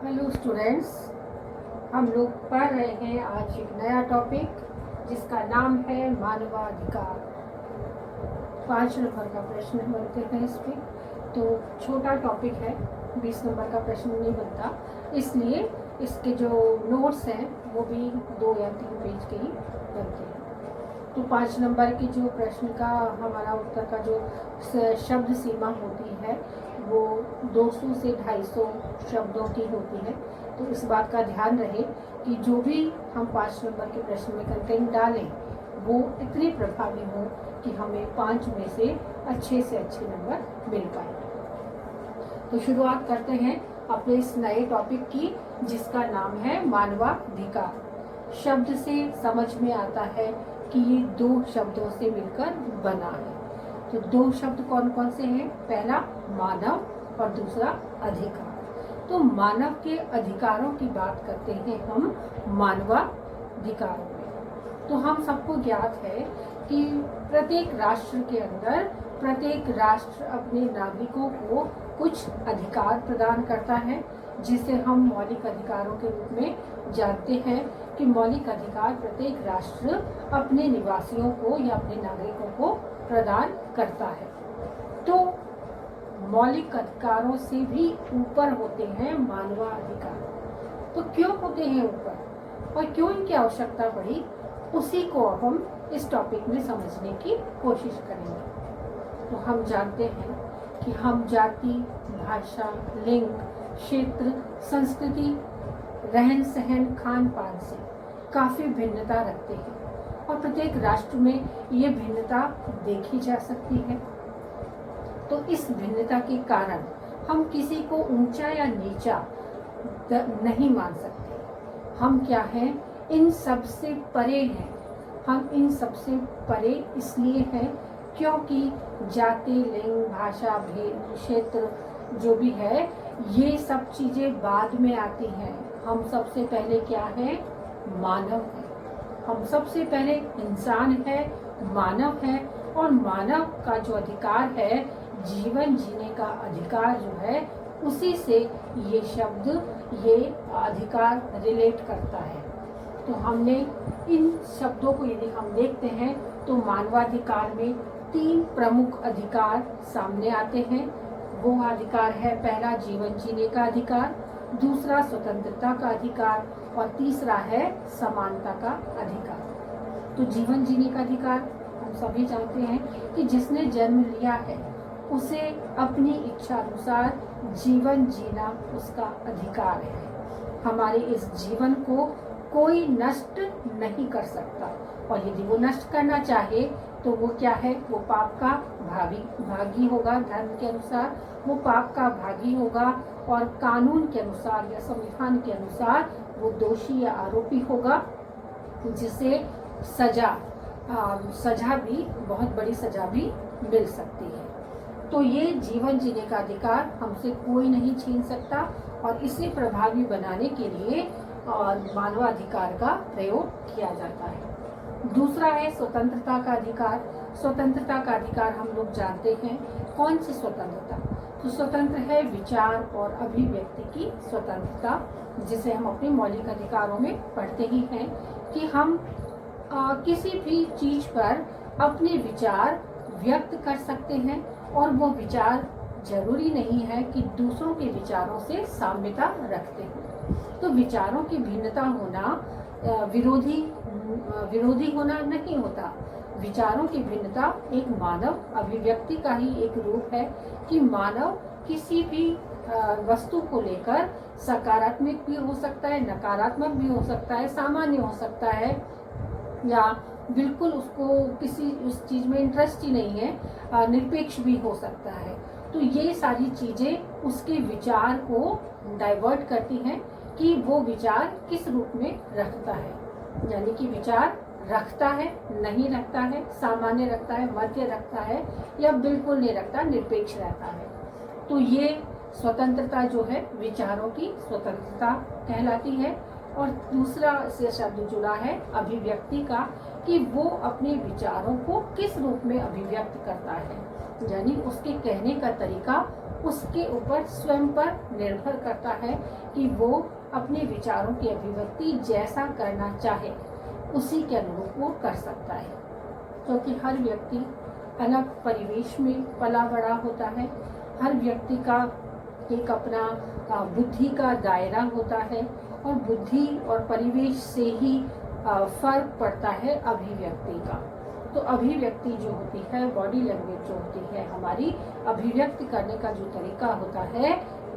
Hello students, हम लोग पढ़ रहे हैं आज एक नया टॉपिक जिसका नाम है मानवाधिकार। 5 नंबर का प्रश्न बनते हैं इस पे। तो छोटा टॉपिक है, 20 नंबर का प्रश्न नहीं बनता, इसलिए इसके जो नोट्स हैं वो भी 2 या 3 पेज के ही बनते हैं। तो 5 नंबर की जो प्रश्न का हमारा उत्तर का जो शब्द सीमा होती है वो 200 से 250 शब्दों की होती है। तो इस बात का ध्यान रहे कि जो भी हम 5 नंबर के प्रश्न में कंटेंट डालें वो इतने प्रभावी हो कि हमें 5 में से अच्छे नंबर मिल पाए। तो शुरुआत करते हैं अपने इस नए टॉपिक की जिसका नाम है मानवाधिकार। शब्द से समझ में आता है कि ये 2 शब्दों से मिलकर बना है। तो 2 शब्द कौन कौन से हैं? पहला मानव और दूसरा अधिकार। तो मानव के अधिकारों की बात करते हैं हम मानवाधिकारों में। तो हम सबको ज्ञात है कि प्रत्येक राष्ट्र के अंदर प्रत्येक राष्ट्र अपने नागरिकों को कुछ अधिकार प्रदान करता है, जिसे हम मौलिक अधिकारों के रूप में जानते हैं कि मौलिक अधिकार प्रत्येक राष्ट्र अपने निवासियों को या अपने नागरिकों को प्रदान करता है। तो मौलिक अधिकारों से भी ऊपर होते हैं मानवाधिकार। तो क्यों होते हैं ऊपर और क्यों इनकी आवश्यकता पड़ी, उसी को हम इस टॉपिक में समझने की कोशिश करेंगे। तो हम जानते हैं कि हम जाति, भाषा, लिंग, क्षेत्र, संस्कृति, रहन सहन, खान पान से काफ़ी भिन्नता रखते हैं और प्रत्येक राष्ट्र में ये भिन्नता देखी जा सकती है। तो इस भिन्नता के कारण हम किसी को ऊंचा या नीचा नहीं मान सकते। हम क्या हैं? इन सब से परे हैं। हम इन सब से परे इसलिए हैं क्योंकि जाति, लिंग, भाषा, भेद, क्षेत्र जो भी है ये सब चीज़ें बाद में आती हैं। हम सबसे पहले क्या हैं? मानव हैं। हम सबसे पहले इंसान है, मानव है, और मानव का जो अधिकार है, जीवन जीने का अधिकार जो है, उसी से ये शब्द, ये अधिकार रिलेट करता है। तो हमने इन शब्दों को यदि हम देखते हैं तो मानवाधिकार में 3 प्रमुख अधिकार सामने आते हैं। वो अधिकार है, पहला जीवन जीने का अधिकार, दूसरा स्वतंत्रता का अधिकार और तीसरा है समानता का अधिकार। तो जीवन जीने का अधिकार हम सभी जानते हैं कि जिसने जन्म लिया है उसे अपनी इच्छा अनुसार जीवन जीना उसका अधिकार है। हमारे इस जीवन को कोई नष्ट नहीं कर सकता, और यदि वो नष्ट करना चाहे तो वो क्या है? वो पाप का भागी होगा। धर्म के अनुसार वो पाप का भागी होगा और कानून के अनुसार या संविधान के अनुसार वो दोषी या आरोपी होगा, जिसे सजा भी, बहुत बड़ी सजा भी मिल सकती है। तो ये जीवन जीने का अधिकार हमसे कोई नहीं छीन सकता, और इसे प्रभावी बनाने के लिए मानवाधिकार का प्रयोग किया जाता है। दूसरा है स्वतंत्रता का अधिकार। स्वतंत्रता का अधिकार हम लोग जानते हैं। कौन सी स्वतंत्रता? तो स्वतंत्र है विचार और अभिव्यक्ति की स्वतंत्रता, जिसे हम अपने मौलिक अधिकारों में पढ़ते ही हैं कि हम किसी भी चीज पर अपने विचार व्यक्त कर सकते हैं, और वो विचार जरूरी नहीं है कि दूसरों के विचारों से साम्यता रखते हैं। तो विचारों की भिन्नता होना विरोधी होना नहीं होता। विचारों की भिन्नता एक मानव अभिव्यक्ति का ही एक रूप है कि मानव किसी भी वस्तु को लेकर सकारात्मक भी हो सकता है, नकारात्मक भी हो सकता है, सामान्य हो सकता है, या बिल्कुल उसको किसी उस चीज़ में इंटरेस्ट ही नहीं है, निरपेक्ष भी हो सकता है। तो ये सारी चीज़ें उसके विचार को डाइवर्ट करती हैं कि वो विचार किस रूप में रखता है। यानी कि विचार रखता है, नहीं रखता है, सामान्य रखता है, मध्य रखता है, या बिल्कुल नहीं रखता, निरपेक्ष रहता है। तो ये स्वतंत्रता जो है विचारों की स्वतंत्रता कहलाती है। और दूसरा से शब्द जुड़ा है अभिव्यक्ति का, कि वो अपने विचारों को किस रूप में अभिव्यक्त करता है, यानी उसके कहने का तरीका उसके ऊपर स्वयं पर निर्भर करता है कि वो अपने विचारों की अभिव्यक्ति जैसा करना चाहे उसी के अनुरूप वो कर सकता है, क्योंकि हर व्यक्ति अलग परिवेश में पला बड़ा होता है। हर व्यक्ति का एक अपना बुद्धि का दायरा होता है और बुद्धि और परिवेश से ही फर्क पड़ता है अभिव्यक्ति का। तो अभिव्यक्ति जो होती है, बॉडी लैंग्वेज जो होती है, हमारी अभिव्यक्त करने का जो तरीका होता है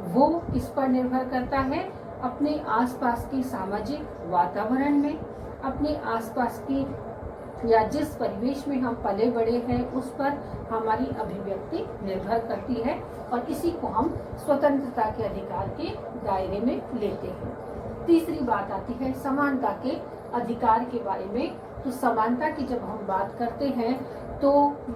वो इस पर निर्भर करता है अपने आसपास के सामाजिक वातावरण में, अपने आसपास की या जिस परिवेश में हम पले बड़े हैं उस पर हमारी अभिव्यक्ति निर्भर करती है, और इसी को हम स्वतंत्रता के अधिकार के दायरे में लेते हैं। तीसरी बात आती है समानता के अधिकार के बारे में। तो समानता की जब हम बात करते हैं तो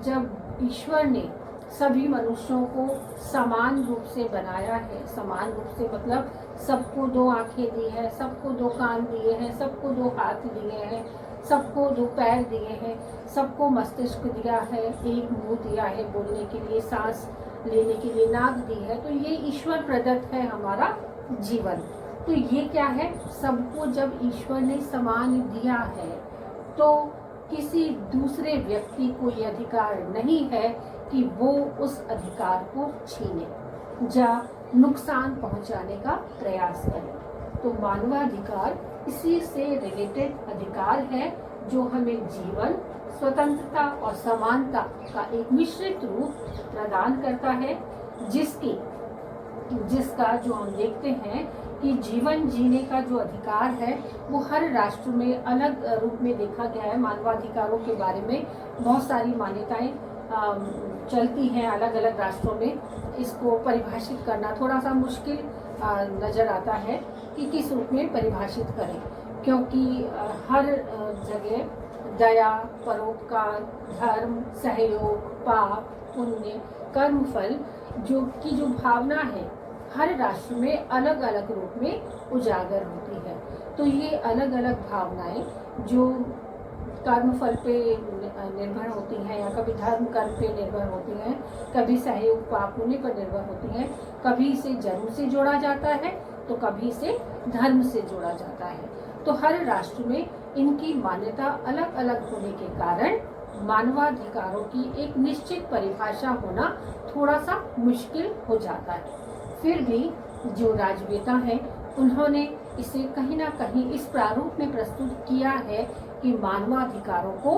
जब ईश्वर ने सभी मनुष्यों को समान रूप से बनाया है, समान रूप से मतलब सबको 2 आंखें दी है, सबको 2 कान दिए हैं, सबको 2 हाथ दिए हैं, सबको 2 पैर दिए हैं, सबको मस्तिष्क दिया है, एक मुंह दिया है बोलने के लिए, सांस लेने के लिए नाक दी है। तो ये ईश्वर प्रदत्त है हमारा जीवन। तो ये क्या है, सबको जब ईश्वर ने समान दिया है तो किसी दूसरे व्यक्ति को ये अधिकार नहीं है कि वो उस अधिकार को छीने या नुकसान पहुंचाने का प्रयास करे। तो मानवाधिकार इसी से रिलेटेड अधिकार है जो हमें जीवन, स्वतंत्रता और समानता का एक मिश्रित रूप प्रदान करता है, जिसका जो हम देखते हैं कि जीवन जीने का जो अधिकार है वो हर राष्ट्र में अलग रूप में देखा गया है। मानवाधिकारों के बारे में बहुत सारी मान्यताएं चलती हैं अलग अलग राष्ट्रों में। इसको परिभाषित करना थोड़ा सा मुश्किल नज़र आता है कि किस रूप में परिभाषित करें, क्योंकि हर जगह दया, परोपकार, धर्म, सहयोग, पाप, पुण्य, कर्मफल जो भावना है हर राष्ट्र में अलग अलग रूप में उजागर होती है। तो ये अलग अलग भावनाएं जो कर्मफल पे निर्भर होती हैं या कभी धर्म कर्म पे निर्भर होती हैं, कभी सहयोग पाप पुण्य पर निर्भर होती हैं, कभी इसे जन्म से जोड़ा जाता है तो कभी इसे धर्म से जोड़ा जाता है। तो हर राष्ट्र में इनकी मान्यता अलग अलग होने के कारण मानवाधिकारों की एक निश्चित परिभाषा होना थोड़ा सा मुश्किल हो जाता है। फिर भी जो राजनेता हैं उन्होंने इसे कहीं ना कहीं इस प्रारूप में प्रस्तुत किया है कि मानवाधिकारों को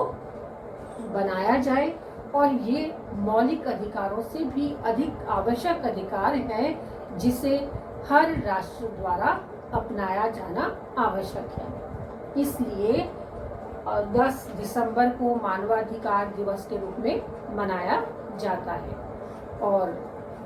बनाया जाए और ये मौलिक अधिकारों से भी अधिक आवश्यक अधिकार है जिसे हर राष्ट्र द्वारा अपनाया जाना आवश्यक है। इसलिए 10 दिसंबर को मानवाधिकार दिवस के रूप में मनाया जाता है। और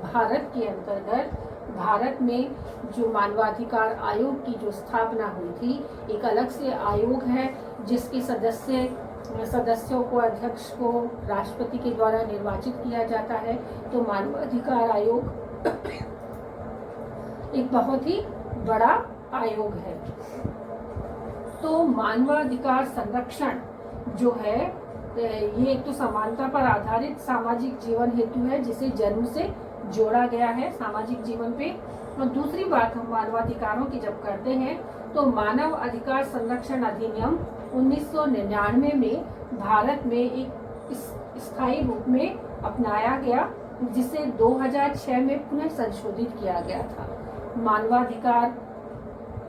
भारत के अंतर्गत भारत में जो मानवाधिकार आयोग की जो स्थापना हुई थी, एक अलग से आयोग है जिसके सदस्यों को, अध्यक्ष को राष्ट्रपति के द्वारा निर्वाचित किया जाता है। तो मानवाधिकार आयोग एक बहुत ही बड़ा आयोग है। तो मानवाधिकार संरक्षण जो है ये एक तो समानता पर आधारित सामाजिक जीवन हेतु है जिसे जन्म से जोड़ा गया है सामाजिक जीवन पे। और दूसरी बात हम मानवाधिकारों की जब करते हैं तो मानव अधिकार संरक्षण अधिनियम 1999 में भारत में एक स्थायी रूप में अपनाया गया, जिसे 2006 में पुनः संशोधित किया गया था। मानवाधिकार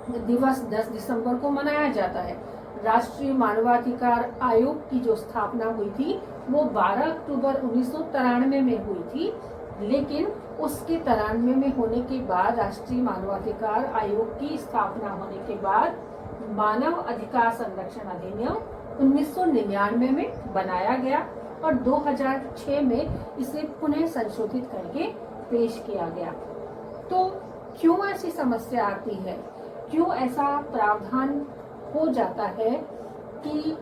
दिवस 10 दिसंबर को मनाया जाता है। राष्ट्रीय मानवाधिकार आयोग की जो स्थापना हुई थी वो 12 अक्टूबर 1993 में हुई थी, लेकिन उसके 93 में होने के बाद, राष्ट्रीय मानवाधिकार आयोग की स्थापना होने के बाद मानव अधिकार संरक्षण अधिनियम 1999 में बनाया गया और 2006 में इसे पुनः संशोधित करके पेश किया गया। तो क्यों ऐसी समस्या आती है, क्यों ऐसा प्रावधान हो जाता है कि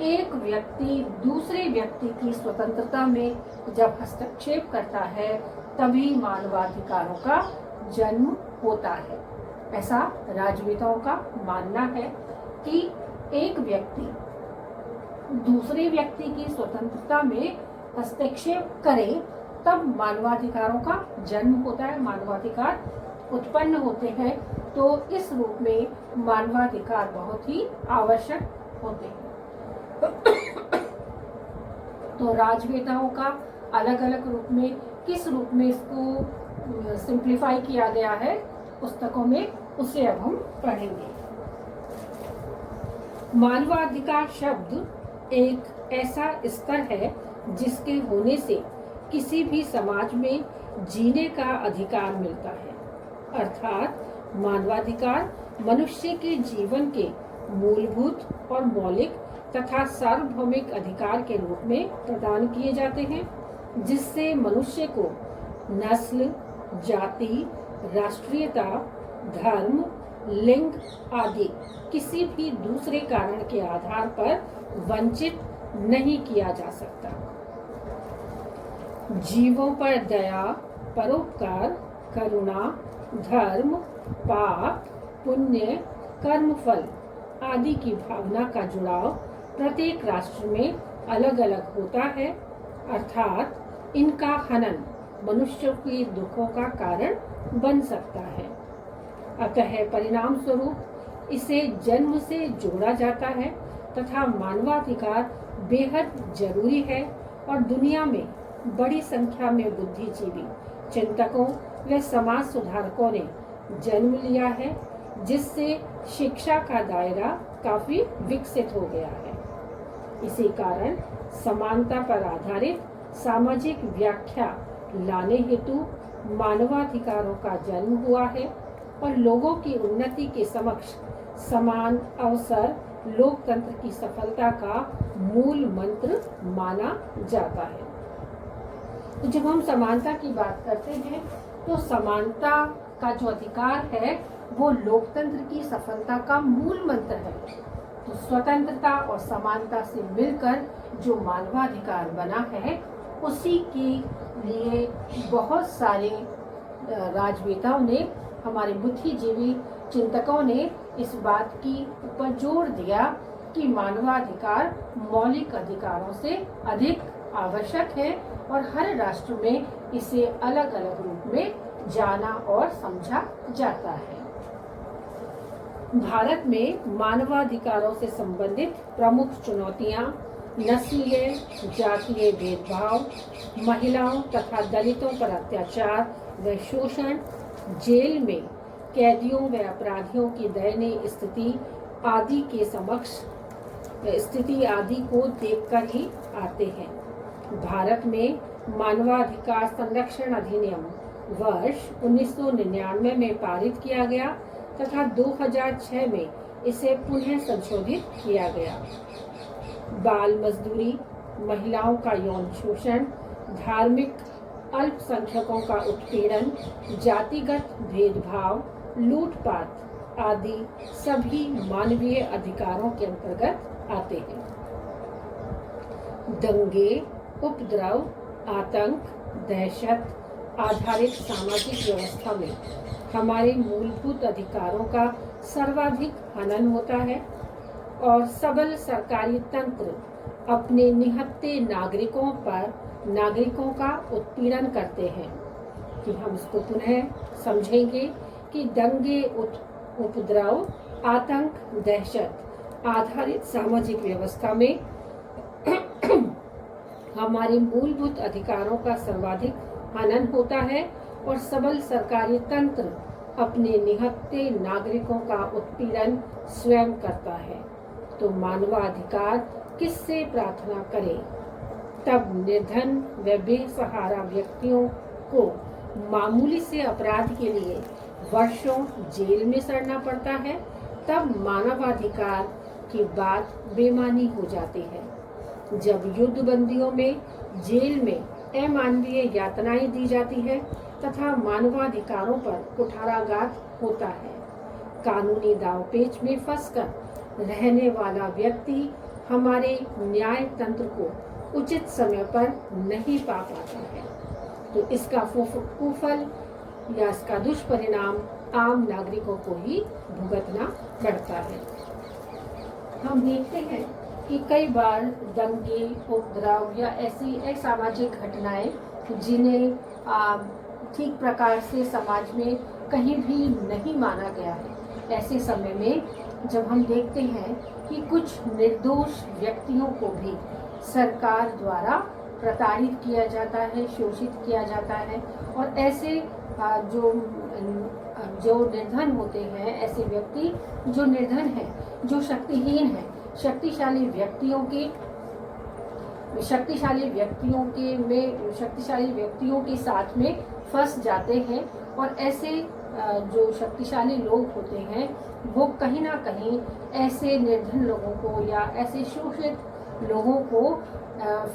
एक व्यक्ति दूसरे व्यक्ति की स्वतंत्रता में जब हस्तक्षेप करता है तभी मानवाधिकारों का जन्म होता है। ऐसा राजनेताओं का मानना है कि एक व्यक्ति दूसरे व्यक्ति की स्वतंत्रता में हस्तक्षेप करे तब मानवाधिकारों का जन्म होता है, मानवाधिकार उत्पन्न होते हैं। तो इस रूप में मानवाधिकार बहुत ही आवश्यक होते हैं। तो राजवेताओं का अलग अलग रूप में, किस रूप में इसको सिंप्लीफाई किया गया है पुस्तकों में, उसे अब हम पढ़ेंगे। मानवाधिकार शब्द एक ऐसा स्तर है जिसके होने से किसी भी समाज में जीने का अधिकार मिलता है। अर्थात मानवाधिकार मनुष्य के जीवन के मूलभूत और मौलिक तथा सार्वभौमिक अधिकार के रूप में प्रदान किए जाते हैं, जिससे मनुष्य को नस्ल, जाति, राष्ट्रीयता, धर्म, लिंग आदि किसी भी दूसरे कारण के आधार पर वंचित नहीं किया जा सकता। जीवों पर दया, परोपकार, करुणा, धर्म, पाप, पुण्य, कर्मफल आदि की भावना का जुड़ाव प्रत्येक राष्ट्र में अलग अलग होता है। अर्थात इनका हनन मनुष्यों के दुखों का कारण बन सकता है। अतः परिणाम स्वरूप इसे जन्म से जोड़ा जाता है तथा मानवाधिकार बेहद जरूरी है। और दुनिया में बड़ी संख्या में बुद्धिजीवी, चिंतकों व समाज सुधारकों ने जन्म लिया है, जिससे शिक्षा का दायरा काफी विकसित हो गया है। इसी कारण समानता पर आधारित सामाजिक व्याख्या लाने हेतु मानवाधिकारों का जन्म हुआ है और लोगों की उन्नति के समक्ष समान अवसर लोकतंत्र की सफलता का मूल मंत्र माना जाता है। तो जब हम समानता की बात करते हैं तो समानता का जो अधिकार है वो लोकतंत्र की सफलता का मूल मंत्र है। तो स्वतंत्रता और समानता से मिलकर जो मानवाधिकार बना है, उसी के लिए बहुत सारे राजनेताओं ने, हमारे बुद्धिजीवी चिंतकों ने इस बात की ऊपर जोर दिया कि मानवाधिकार मौलिक अधिकारों से अधिक आवश्यक है और हर राष्ट्र में इसे अलग अलग रूप में जाना और समझा जाता है। भारत में मानवाधिकारों से संबंधित प्रमुख चुनौतियां नस्लीय जातीय भेदभाव, महिलाओं तथा दलितों पर अत्याचार व शोषण, जेल में कैदियों व अपराधियों की दयनीय स्थिति आदि को देखकर ही आते हैं। भारत में मानवाधिकार संरक्षण अधिनियम वर्ष 1999 में पारित किया गया तथा 2006 में इसे पुनः संशोधित किया गया। बाल मजदूरी, महिलाओं का यौन शोषण, धार्मिक अल्पसंख्यकों का उत्पीड़न, जातिगत भेदभाव, लूटपाट आदि सभी मानवीय अधिकारों के अंतर्गत आते हैं। दंगे, उपद्रव, आतंक, दहशत आधारित सामाजिक व्यवस्था में हमारे मूलभूत अधिकारों का सर्वाधिक हनन होता है और सबल सरकारी तंत्र अपने निहत्थे नागरिकों का उत्पीड़न करते हैं। कि हम इसको पुनः समझेंगे कि दंगे, उपद्रव, आतंक, दहशत आधारित सामाजिक व्यवस्था में हमारे मूलभूत अधिकारों का सर्वाधिक हनन होता है और सबल सरकारी तंत्र अपने निहत्थे नागरिकों का उत्पीड़न स्वयं करता है। तो मानवाधिकार किससे प्रार्थना करे? तब निर्धन व बेसहारा व्यक्तियों को मामूली से अपराध के लिए वर्षों जेल में सड़ना पड़ता है। तब मानवाधिकार की बात बेमानी हो जाती है। जब युद्ध बंदियों में जेल में अमानवीय यातनाएं दी जाती है तथा मानवाधिकारों पर कुठाराघात होता है, कानूनी दांवपेच में फंसकर रहने वाला व्यक्ति हमारे न्याय तंत्र को उचित समय पर नहीं पा पाता है, तो इसका कुफल या इसका दुष्परिणाम आम नागरिकों को ही भुगतना पड़ता है। हम देखते हैं कि कई बार दंगे, उपद्रव या ऐसी असामाजिक घटनाएं जिन्हें ठीक प्रकार से समाज में कहीं भी नहीं माना गया है। ऐसे समय में जब हम देखते हैं कि कुछ निर्दोष व्यक्तियों को भी सरकार द्वारा प्रताड़ित किया जाता है, शोषित किया जाता है, और ऐसे जो निर्धन होते हैं, ऐसे व्यक्ति जो निर्धन हैं, जो शक्तिहीन हैं, शक्तिशाली व्यक्तियों के साथ में फंस जाते हैं। और ऐसे जो शक्तिशाली लोग होते हैं वो कहीं ना कहीं ऐसे निर्धन लोगों को या ऐसे शोषित लोगों को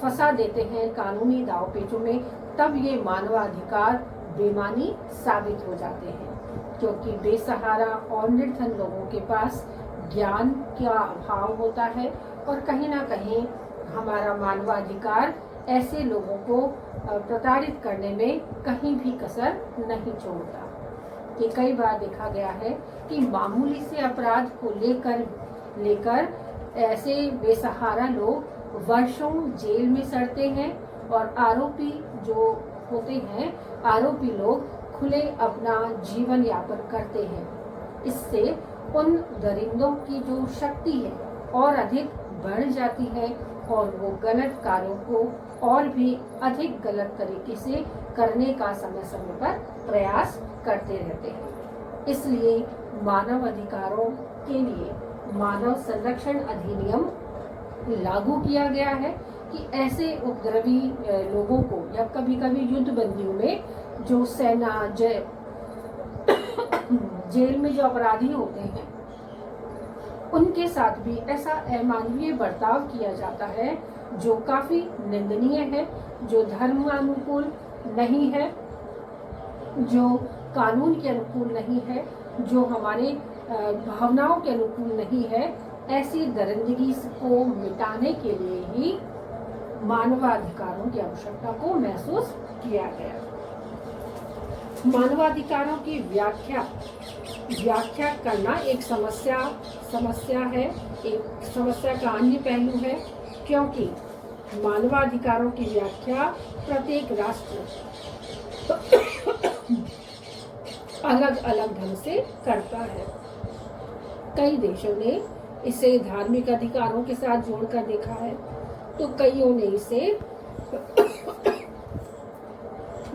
फंसा देते हैं कानूनी दांवपेचों में। तब ये मानवाधिकार बेमानी साबित हो जाते हैं, क्योंकि बेसहारा और निर्धन लोगों के पास ज्ञान का अभाव होता है, और कहीं ना कहीं हमारा मानवाधिकार ऐसे लोगों को प्रताड़ित करने में कहीं भी कसर नहीं छोड़ता। कि कई बार देखा गया है कि मामूली से अपराध को लेकर ऐसे बेसहारा लोग वर्षों जेल में सड़ते हैं, और आरोपी जो होते हैं, आरोपी लोग खुले अपना जीवन यापन करते हैं। इससे उन दरिंदों की जो शक्ति है और अधिक बढ़ जाती है, और वो गलत कार्यों को और भी अधिक गलत तरीके से करने का समय समय पर प्रयास करते रहते हैं। इसलिए मानव अधिकारों के लिए मानव संरक्षण अधिनियम लागू किया गया है कि ऐसे उपद्रवी लोगों को या कभी कभी युद्ध बंदियों में जो सेना जेल में जो अपराधी होते हैं उनके साथ भी ऐसा अमानवीय बर्ताव किया जाता है जो काफी निंदनीय है, जो धर्मानुकूल नहीं है, जो कानून के अनुकूल नहीं है, जो हमारे भावनाओं के अनुकूल नहीं है। ऐसी दरिंदगी को मिटाने के लिए ही मानवाधिकारों की आवश्यकता को महसूस किया गया। मानवाधिकारों की व्याख्या करना एक समस्या है, एक समस्या का अन्य पहलू है, क्योंकि मानवाधिकारों की व्याख्या प्रत्येक राष्ट्र अलग अलग ढंग से करता है। कई देशों ने इसे धार्मिक अधिकारों के साथ जोड़कर देखा है, तो कईयों ने इसे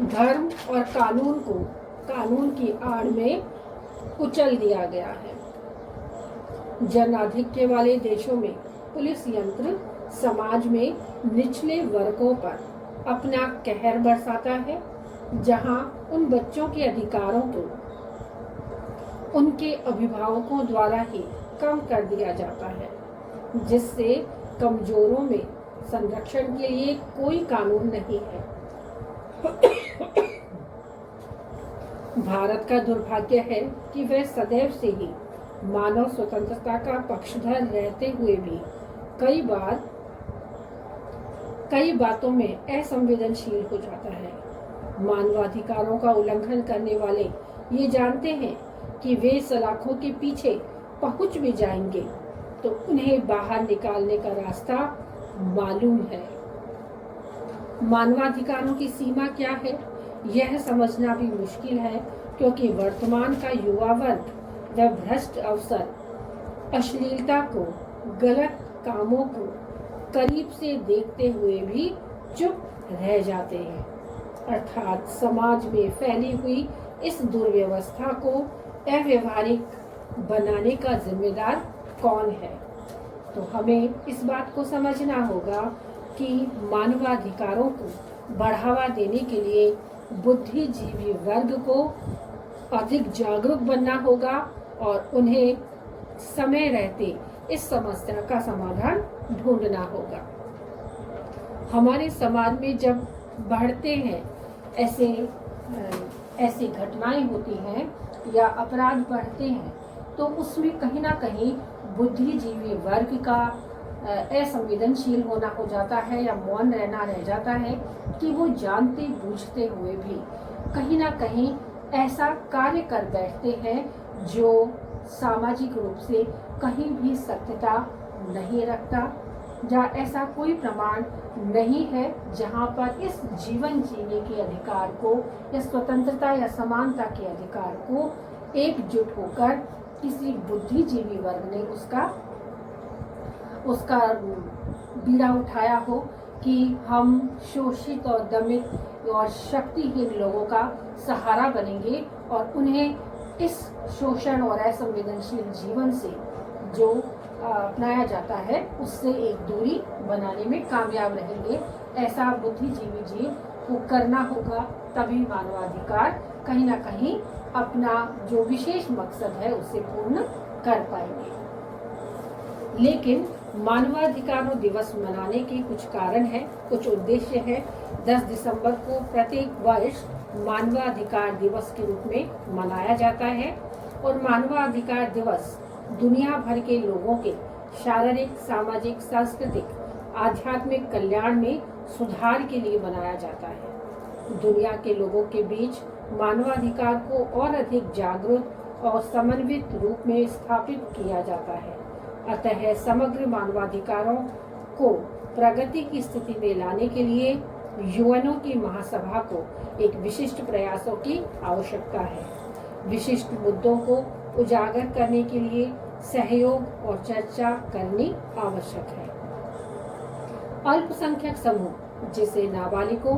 धर्म और कानून की आड़ में कुचल दिया गया है। जनाधिक्य वाले देशों में पुलिस यंत्र समाज में निचले वर्गों पर अपना कहर बरसाता है, जहां उन बच्चों के अधिकारों को उनके अभिभावकों द्वारा ही कम कर दिया जाता है, जिससे कमजोरों में संरक्षण के लिए कोई कानून नहीं है। भारत का दुर्भाग्य है कि वह सदैव से ही मानव स्वतंत्रता का पक्षधर रहते हुए भी कई बातों में असंवेदनशील हो जाता है। मानवाधिकारों का उल्लंघन करने वाले ये जानते हैं कि वे सलाखों के पीछे पहुंच भी जाएंगे तो उन्हें बाहर निकालने का रास्ता मालूम है। मानवाधिकारों की सीमा क्या है, यह समझना भी मुश्किल है, क्योंकि वर्तमान का युवा वर्ग व भ्रष्ट अवसर अश्लीलता को, गलत कामों को करीब से देखते हुए भी चुप रह जाते हैं। अर्थात समाज में फैली हुई इस दुर्व्यवस्था को अव्यवहारिक बनाने का जिम्मेदार कौन है। तो हमें इस बात को समझना होगा कि मानवाधिकारों को बढ़ावा देने के लिए बुद्धिजीवी वर्ग को अधिक जागरूक बनना होगा और उन्हें समय रहते इस समस्या का समाधान ढूंढना होगा। हमारे समाज में जब बढ़ते हैं ऐसी घटनाएं होती हैं या अपराध बढ़ते हैं, तो उसमें कहीं ना कहीं बुद्धिजीवी वर्ग का असंवेदनशील होना हो जाता है या मौन रहना रह जाता है कि वो जानते बूझते हुए भी कहीं ना कहीं ऐसा कार्य कर बैठते हैं जो सामाजिक रूप से कहीं भी सत्यता नहीं रखता, जहाँ ऐसा कोई प्रमाण नहीं है जहाँ पर इस जीवन जीने के अधिकार को या स्वतंत्रता या समानता के अधिकार को एकजुट होकर किसी बुद्धिजीवी वर्ग ने उसका बीड़ा उठाया हो कि हम शोषित और दमित और शक्तिहीन लोगों का सहारा बनेंगे और उन्हें इस शोषण और असंवेदनशील जीवन से जो अपनाया जाता है उससे एक दूरी बनाने में कामयाब रहेंगे। ऐसा बुद्धिजीवी जीव को करना होगा, तभी मानवाधिकार कहीं ना कहीं अपना जो विशेष मकसद है उसे पूर्ण कर पाएंगे। लेकिन मानवाधिकार दिवस मनाने के कुछ कारण हैं, कुछ उद्देश्य है। 10 दिसंबर को प्रत्येक वर्ष मानवाधिकार दिवस के रूप में मनाया जाता है और मानवाधिकार दिवस दुनिया भर के लोगों के शारीरिक, सामाजिक, सांस्कृतिक, आध्यात्मिक कल्याण में सुधार के लिए बनाया जाता है। दुनिया के लोगों के बीच मानवाधिकार को और अधिक जागरूक और समन्वित रूप में स्थापित किया जाता है। अतः समग्र मानवाधिकारों को प्रगति की स्थिति में लाने के लिए यूएनओ की महासभा को एक विशिष्ट प्रयासों की आवश्यकता है। विशिष्ट मुद्दों को उजागर करने के लिए सहयोग और चर्चा करनी आवश्यक है। अल्पसंख्यक समूह जिसे नाबालिगों,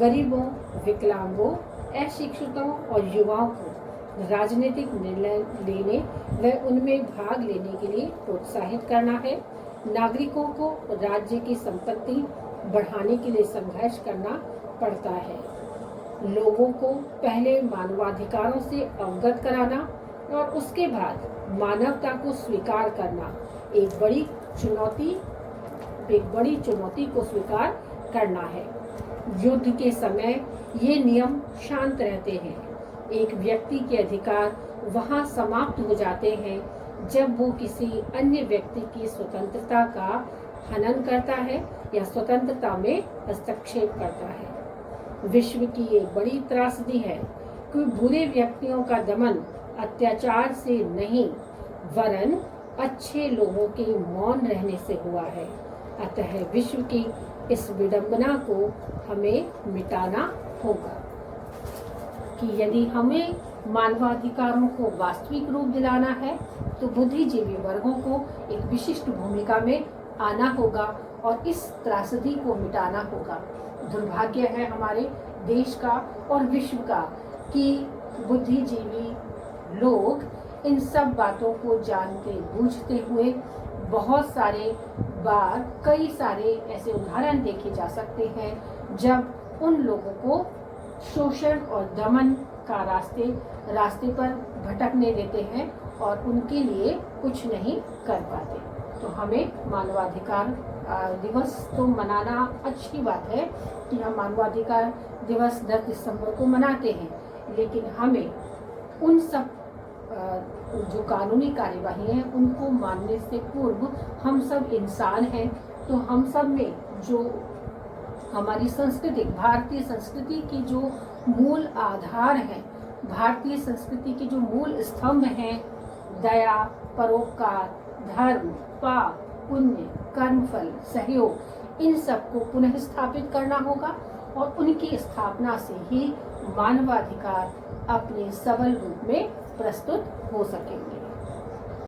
गरीबों, विकलांगों, अशिक्षितों और युवाओं को राजनीतिक निर्णय लेने व उनमें भाग लेने के लिए प्रोत्साहित करना है। नागरिकों को राज्य की संपत्ति बढ़ाने के लिए संघर्ष करना पड़ता है। लोगों को पहले मानवाधिकारों से अवगत कराना और उसके बाद मानवता को स्वीकार करना एक बड़ी चुनौती को स्वीकार करना है। युद्ध के समय ये नियम शांत रहते हैं। एक व्यक्ति के अधिकार वहाँ समाप्त हो जाते हैं जब वो किसी अन्य व्यक्ति की स्वतंत्रता का हनन करता है या स्वतंत्रता में हस्तक्षेप करता है। विश्व की एक बड़ी त्रासदी है कि बुरे व्यक्तियों का दमन अत्याचार से नहीं वरन अच्छे लोगों के मौन रहने से हुआ है। अतः विश्व की इस विडंबना को हमें मिटाना होगा कि यदि हमें मानवाधिकारों को वास्तविक रूप दिलाना है तो बुद्धिजीवी वर्गों को एक विशिष्ट भूमिका में आना होगा और इस त्रासदी को मिटाना होगा। दुर्भाग्य है हमारे देश का और विश्व का कि बुद्धिजीवी लोग इन सब बातों को जानते बूझते हुए बहुत सारे बार कई सारे ऐसे उदाहरण देखे जा सकते हैं जब उन लोगों को शोषण और दमन का रास्ते पर भटकने देते हैं और उनके लिए कुछ नहीं कर पाते। तो हमें मानवाधिकार दिवस तो मनाना अच्छी बात है कि हम मानवाधिकार दिवस 10 दिसंबर को मनाते हैं, लेकिन हमें उन सब जो कानूनी कार्यवाही है उनको मानने से पूर्व हम सब इंसान हैं। तो हम सब में जो हमारी भारतीय संस्कृति की जो मूल आधार हैं, भारतीय संस्कृति के जो मूल स्तंभ हैं, दया, परोपकार, धर्म, पाप, पुण्य, कर्मफल, सहयोग, इन सब को पुनः स्थापित करना होगा और उनकी स्थापना से ही मानवाधिकार अपने सबल रूप में प्रस्तुत हो सकेंगे।